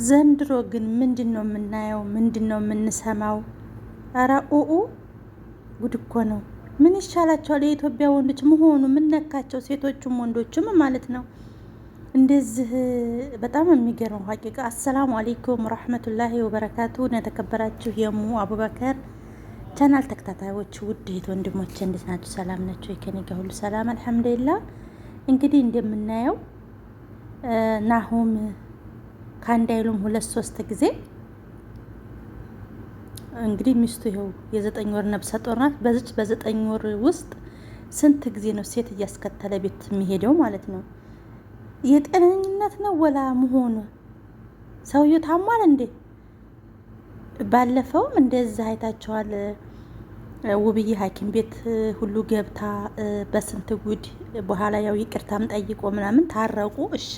ዘንድሮ ግን ምንድነው የምናየው? ምንድነው የምንሰማው? ኧረ ኡኡ ጉድ እኮ ነው። ምን ይሻላቸዋል የኢትዮጵያ ወንዶች መሆኑ? ምን ነካቸው? ሴቶቹም ወንዶችም ማለት ነው። እንደዚህ በጣም የሚገርመው ሀቂቃ። አሰላሙ አሌይኩም ረህመቱላሂ ወበረካቱ። የተከበራችሁ የሙ አቡበከር ቻናል ተከታታዮች ውድ እህት ወንድሞች እንዴት ናችሁ? ሰላም ናቸው? ከኔ ጋር ሁሉ ሰላም አልሐምዱሊላህ። እንግዲህ እንደምናየው ናሆም ከአንድ አይሉም ሁለት ሶስት ጊዜ እንግዲህ ሚስቱ ይኸው የ9 ወር ነብሰ ጡር ናት። በዚች በ9 ወር ውስጥ ስንት ጊዜ ነው ሴት እያስከተለ ቤት የሚሄደው ማለት ነው? የጤነኝነት ነው ወላ መሆኑ? ሰውየው ታሟል እንዴ? ባለፈውም እንደዛ አይታቸዋል። ውብዬ ሐኪም ቤት ሁሉ ገብታ በስንት ጉድ በኋላ ያው ይቅርታም ጠይቆ ምናምን ታረቁ። እሺ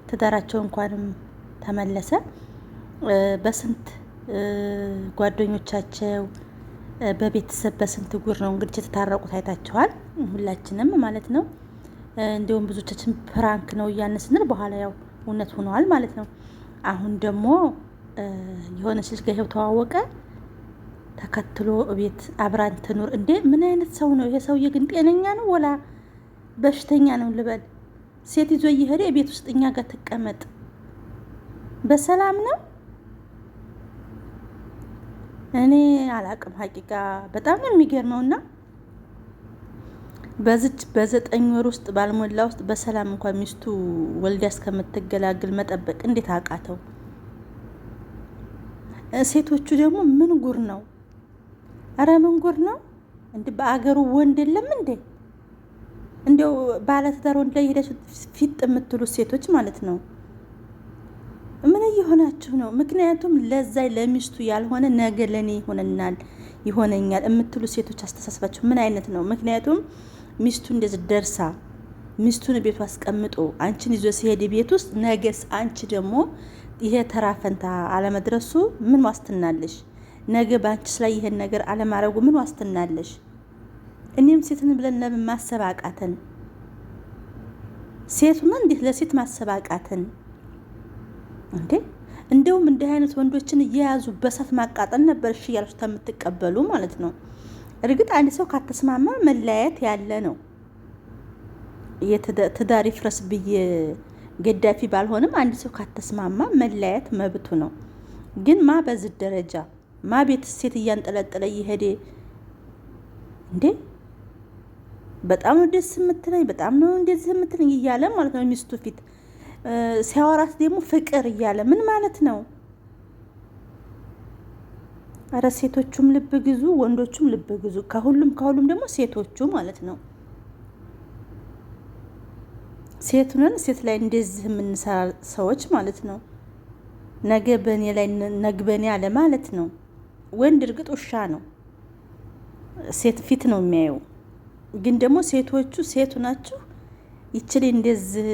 ትዳራቸው እንኳንም ተመለሰ። በስንት ጓደኞቻቸው በቤተሰብ በስንት ጉር ነው እንግዲህ የተታረቁት አይታቸዋል። ሁላችንም ማለት ነው። እንዲሁም ብዙዎቻችን ፕራንክ ነው እያነስንል በኋላ ያው እውነት ሆነዋል ማለት ነው። አሁን ደግሞ የሆነች ልጅ ጋር ይኸው ተዋወቀ። ተከትሎ ቤት አብራን ትኑር እንዴ! ምን አይነት ሰው ነው ይሄ? ሰውዬ ግን ጤነኛ ነው ወላ በሽተኛ ነው ልበል? ሴት ይዞ እየሄደ ቤት ውስጥ እኛ ጋር ትቀመጥ በሰላም ነው? እኔ አላቅም ሀቂቃ በጣም ነው የሚገርመውና በዚች በ9 ወር ውስጥ ባልሞላ ውስጥ በሰላም እንኳን ሚስቱ ወልዳ እስከምትገላግል መጠበቅ እንዴት አቃተው? ሴቶቹ ደግሞ ምን ጉር ነው? አረ ምን ጉር ነው እንዴ? በአገሩ ወንድ የለም እንዴ? እንደው ባለትዳር ወንድ ላይ ሄዳችሁ ፊት የምትሉ ሴቶች ማለት ነው ምን እየሆናችሁ ነው? ምክንያቱም ለዛ ለሚስቱ ያልሆነ ነገ ለኔ ይሆነናል ይሆነኛል የምትሉ ሴቶች አስተሳሰባችሁ ምን አይነት ነው? ምክንያቱም ሚስቱ እንደዚህ ደርሳ ሚስቱን ቤቱ አስቀምጦ አንቺን ይዞ ሲሄድ ቤት ውስጥ ነገስ አንቺ ደግሞ ይሄ ተራ ፈንታ አለመድረሱ ምን ዋስትናለሽ? ነገ በአንቺስ ላይ ይሄን ነገር አለማድረጉ ምን ዋስትናለሽ? እኔም ሴትን ብለን ለምን ማሰብ አቃተን? ሴቱና እንዴት ለሴት ማሰብ አቃተን እንዴ? እንደውም እንዲህ አይነት ወንዶችን እየያዙ በሳት ማቃጠል ነበር እሺ እያላችሁ የምትቀበሉ ማለት ነው። እርግጥ አንድ ሰው ካተስማማ መለያየት ያለ ነው። የትዳር ይፍረስ ብዬ ገዳፊ ባልሆንም አንድ ሰው ካተስማማ መለያየት መብቱ ነው። ግን ማ በዚህ ደረጃ ማ ቤት ሴት እያንጠለጠለ እየሄደ እንዴ! በጣም ነው ደስ የምትለኝ፣ በጣም ነው እንደዚህ የምትለኝ እያለ ማለት ነው። ሚስቱ ፊት ሲያወራት ደግሞ ፍቅር እያለ ምን ማለት ነው? አረ ሴቶቹም ልብ ግዙ፣ ወንዶቹም ልብ ግዙ። ከሁሉም ደግሞ ሴቶቹ ማለት ነው። ሴቱንን ሴት ላይ እንደዚህ የምንሰራ ሰዎች ማለት ነው። ነገ በኔ ላይ ነግበኔ አለ ማለት ነው። ወንድ እርግጥ ውሻ ነው፣ ሴት ፊት ነው የሚያየው። ግን ደግሞ ሴቶቹ ሴቱ ናችሁ። ይችል እንደዚህ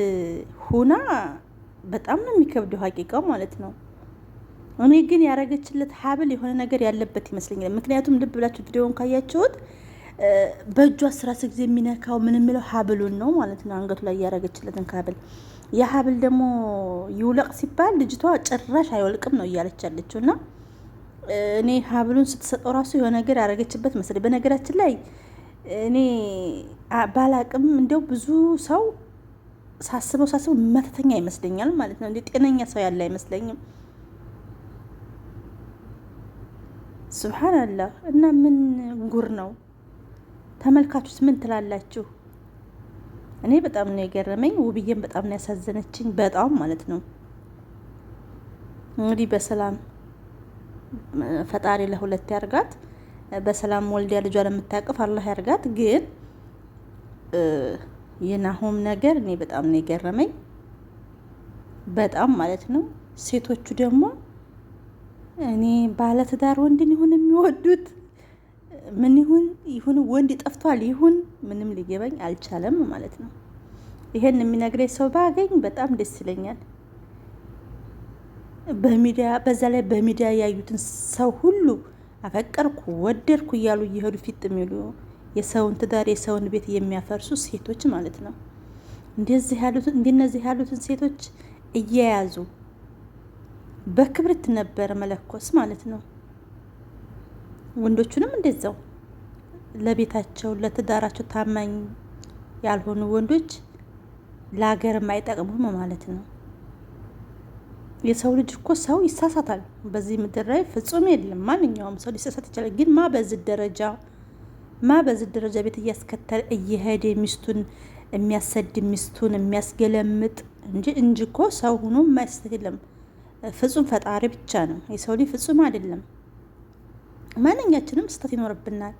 ሁና በጣም ነው የሚከብደው ሀቂቃው ማለት ነው። እኔ ግን ያረገችለት ሀብል የሆነ ነገር ያለበት ይመስለኛል። ምክንያቱም ልብ ብላችሁ ቪዲዮውን ካያችሁት በእጇ 10 ጊዜ የሚነካው ምን የሚለው ሀብሉን ነው ማለት ነው። አንገቱ ላይ ያረገችለትን ሀብል ያ ሀብል ደግሞ ይውለቅ ሲባል ልጅቷ ጭራሽ አይወልቅም ነው እያለች ያለችው። እና እኔ ሀብሉን ስትሰጠው ራሱ የሆነ ነገር ያረገችበት መሰለኝ። በነገራችን ላይ እኔ ባላቅም እንደው ብዙ ሰው ሳስበው መተተኛ ይመስለኛል ማለት ነው። እንደ ጤነኛ ሰው ያለ አይመስለኝም። ሱብሃንአላህ። እና ምን ጉር ነው? ተመልካቹስ ምን ትላላችሁ? እኔ በጣም ነው የገረመኝ። ውብዬም በጣም ነው ያሳዘነችኝ፣ በጣም ማለት ነው። እንግዲህ በሰላም ፈጣሪ ለሁለት ያርጋት። በሰላም ወልዲያ ልጇ ለምታቀፍ አላህ ያርጋት። ግን የናሆም ነገር እኔ በጣም ነው የገረመኝ፣ በጣም ማለት ነው። ሴቶቹ ደግሞ እኔ ባለትዳር ወንድን ይሁን የሚወዱት ምን ይሁን ወንድ ጠፍቷል ይሁን ምንም ሊገባኝ አልቻለም ማለት ነው። ይሄን የሚነግረኝ ሰው ባገኝ በጣም ደስ ይለኛል። በዛ ላይ በሚዲያ ያዩትን ሰው ሁሉ አፈቀርኩ ወደድኩ እያሉ እየሄዱ ፊት የሚሉ የሰውን ትዳር የሰውን ቤት የሚያፈርሱ ሴቶች ማለት ነው። እንደነዚህ ያሉትን ሴቶች እየያዙ በክብሪት ነበር መለኮስ ማለት ነው። ወንዶቹንም እንደዛው ለቤታቸው ለትዳራቸው ታማኝ ያልሆኑ ወንዶች ለሀገር የማይጠቅሙም ማለት ነው። የሰው ልጅ እኮ ሰው ይሳሳታል። በዚህ ምድር ላይ ፍጹም የለም። ማንኛውም ሰው ሊሳሳት ይችላል። ግን በዚህ ደረጃ ቤት እያስከተለ እየሄደ ሚስቱን የሚያሰድ ሚስቱን የሚያስገለምጥ እንጂ እኮ ሰው ሆኖ የማያስተግለም ፍጹም ፈጣሪ ብቻ ነው። የሰው ልጅ ፍጹም አይደለም። ማንኛችንም ስህተት ይኖርብናል።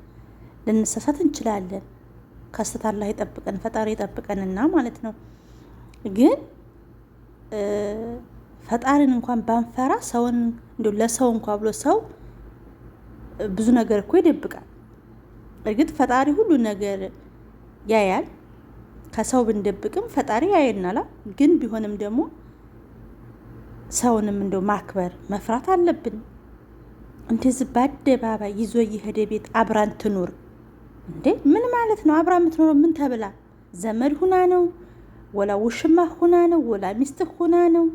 ልንሳሳት እንችላለን። ከስህተት አላህ ይጠብቀን፣ ፈጣሪ ይጠብቀንና ማለት ነው። ግን ፈጣሪን እንኳን ባንፈራ ሰውን እንዲሁ ለሰው እንኳን ብሎ ሰው ብዙ ነገር እኮ ይደብቃል። እርግጥ ፈጣሪ ሁሉ ነገር ያያል። ከሰው ብንደብቅም ፈጣሪ ያየናል። ግን ቢሆንም ደግሞ ሰውንም እንደው ማክበር መፍራት አለብን። እንደዚህ በአደባባይ ይዞ እየሄደ ቤት አብራን ትኑር እንዴ? ምን ማለት ነው? አብራ የምትኖረው ምን ተብላ? ዘመድ ሁና ነው? ወላ ውሽማ ሁና ነው? ወላ ሚስትህ ሁና ነው?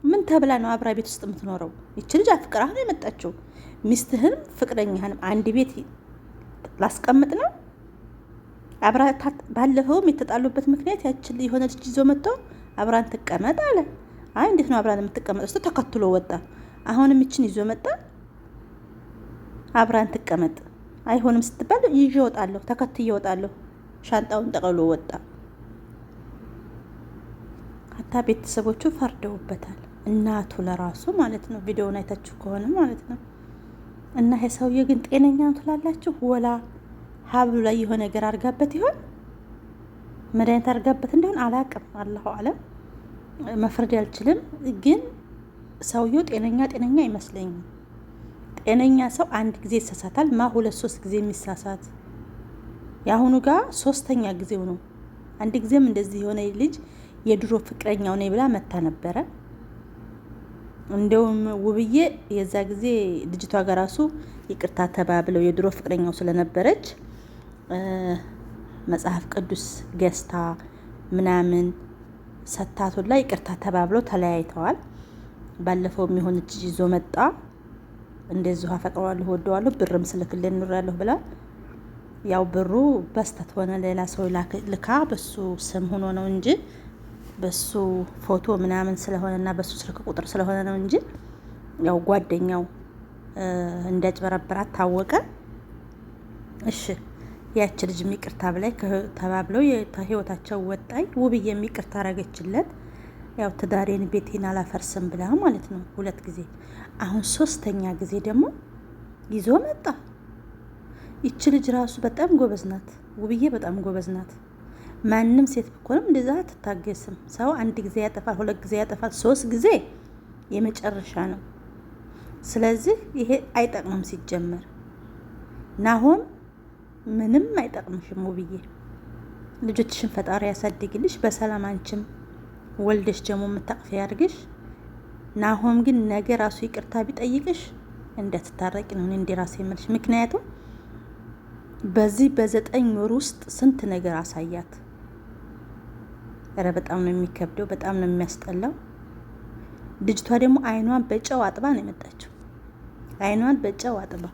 ምን ተብላ ነው አብራ ቤት ውስጥ የምትኖረው? ይች ልጅ አፍቅራ ነው የመጣችው። ሚስትህንም ፍቅረኛህንም አንድ ቤት ላስቀምጥ ነው? አብራ ባለፈውም የተጣሉበት ምክንያት ያችል የሆነ ልጅ ይዞ መጥቶ አብራን ትቀመጥ አለ። አይ እንዴት ነው አብራን የምትቀመጥ? እሱ ተከትሎ ወጣ። አሁንም ይችን ይዞ መጣ። አብራን ትቀመጥ አይሆንም ስትባል ይዤ እወጣለሁ፣ ተከትዬ እወጣለሁ። ሻንጣውን ጠቅልሎ ወጣ። ሀታ ቤተሰቦቹ ፈርደውበታል። እናቱ ለራሱ ማለት ነው። ቪዲዮውን አይታችሁ ከሆነ ማለት ነው። እና ይሄ ሰውዬ ግን ጤነኛ ነው ትላላችሁ? ወላ ሀብሉ ላይ የሆነ ነገር አድርጋበት ይሆን? መድኃኒት አድርጋበት እንደሆን አላቅም። አላሁ አለም፣ መፍረድ አልችልም። ግን ሰውየው ጤነኛ አይመስለኝም። ጤነኛ ሰው አንድ ጊዜ ይሳሳታል። 2-3 ጊዜ የሚሳሳት የአሁኑ ጋር 3ኛ ጊዜው ነው። አንድ ጊዜም እንደዚህ የሆነ ልጅ የድሮ ፍቅረኛው ነኝ ብላ መታ ነበረ። እንደውም ውብዬ የዛ ጊዜ ልጅቷ ጋር ራሱ ይቅርታ ተባብለው የድሮ ፍቅረኛው ስለነበረች መጽሐፍ ቅዱስ ገዝታ ምናምን ሰታቱን ላይ ይቅርታ ተባብለው ተለያይተዋል። ባለፈው የሚሆነች ይዞ መጣ። እንደዚሁ አፈቅረዋለሁ ወደዋለሁ ብርም ስልክልኝ ኑራለሁ ብላ ያው ብሩ በስተት ሆነ። ሌላ ሰው ልካ በሱ ስም ሆኖ ነው እንጂ በሱ ፎቶ ምናምን ስለሆነና በሱ ስልክ ቁጥር ስለሆነ ነው እንጂ ያው ጓደኛው እንዳጭበረበራት ታወቀ። እሺ ያች ልጅ ይቅርታ ብላይ ተባብለው ህይወታቸው ወጣይ። ውብዬ ይቅርታ አረገችለት። ያው ትዳሬን ቤቴን አላፈርስም ብላ ማለት ነው 2 ጊዜ። አሁን 3ኛ ጊዜ ደግሞ ይዞ መጣ። ይች ልጅ ራሱ በጣም ጎበዝ ናት። ውብዬ በጣም ጎበዝ ናት። ማንም ሴት ብኮንም እንደዛ አትታገስም። ሰው 1 ጊዜ ያጠፋል፣ 2 ጊዜ ያጠፋል፣ 3 ጊዜ የመጨረሻ ነው። ስለዚህ ይሄ አይጠቅምም። ሲጀመር ናሆም ምንም አይጠቅምሽም። ውብዬ ልጆችሽን ፈጣሪ ያሳድግልሽ በሰላም አንቺም ወልደሽ ደግሞ የምታቅፊ ያድርግሽ። ናሆም ግን ነገ ራሱ ይቅርታ ቢጠይቅሽ እንደትታረቂ ነው እንደ ራሴ የምልሽ። ምክንያቱም በዚህ በ9 ወር ውስጥ ስንት ነገር አሳያት። ኧረ በጣም ነው የሚከብደው፣ በጣም ነው የሚያስጠላው። ልጅቷ ደግሞ አይኗን በጨው አጥባ ነው የመጣችው። አይኗን በጨው አጥባ።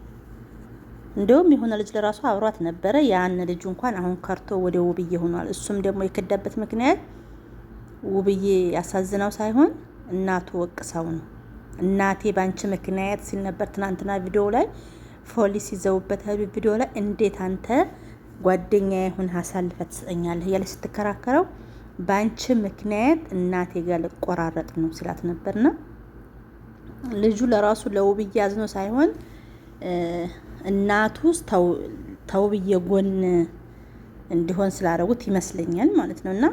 እንደውም የሆነ ልጅ ለራሱ አብሯት ነበረ። ያን ልጁ እንኳን አሁን ከርቶ ወደ ውብዬ ሆኗል። እሱም ደግሞ የከዳበት ምክንያት ውብዬ ያሳዝነው ሳይሆን እናቱ ወቅሰው ነው። እናቴ ባንቺ ምክንያት ሲል ነበር ትናንትና ቪዲዮ ላይ ፖሊስ ይዘውበት ቪዲዮ ላይ እንዴት አንተ ጓደኛ ይሁን አሳልፈት ትሰጠኛለህ እያለች ስትከራከረው ባንቺ ምክንያት እናቴ ጋር ልቆራረጥ ነው ሲላት ነበርና ልጁ ለራሱ ለውብዬ አዝኖ ሳይሆን እናቱ ተውብዬ ጎን እንዲሆን ስላደረጉት ይመስለኛል ማለት ነውና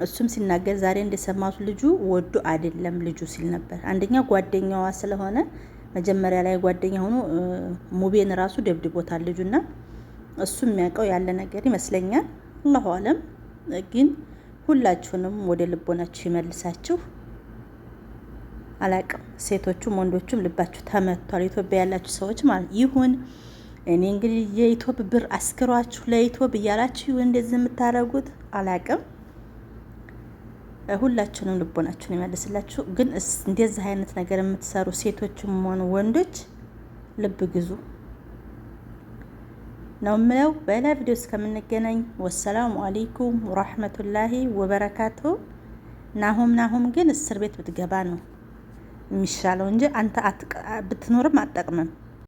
እሱም ሲናገር ዛሬ እንደሰማቱ ልጁ ወዶ አይደለም ልጁ ሲል ነበር። አንደኛ ጓደኛዋ ስለሆነ መጀመሪያ ላይ ጓደኛ ሆኖ ሙቤን ራሱ ደብድቦታል ልጁና እሱ የሚያውቀው ያለ ነገር ይመስለኛል። አላሁ አለም። ግን ሁላችሁንም ወደ ልቦናችሁ ይመልሳችሁ። አላቅም ሴቶቹም ወንዶቹም ልባችሁ ተመቷል። ኢትዮጵያ ያላችሁ ሰዎች ማለት ይሁን እኔ እንግዲህ የኢትዮጵያ ብር አስክሯችሁ ለኢትዮጵያ እያላችሁ ይሁን እንደዚህ የምታረጉት አላቅም። ሁላችሁንም ልቦናችሁን ይመልስላችሁ። ግን እንደዚህ አይነት ነገር የምትሰሩ ሴቶችም ሆኑ ወንዶች ልብ ግዙ ነው የምለው። በሌላ ቪዲዮ እስከምንገናኝ ወሰላሙ አለይኩም ወራህመቱላሂ ወበረካቱ። ናሆም ግን እስር ቤት ብትገባ ነው የሚሻለው እንጂ አንተ ብትኖርም አትጠቅምም።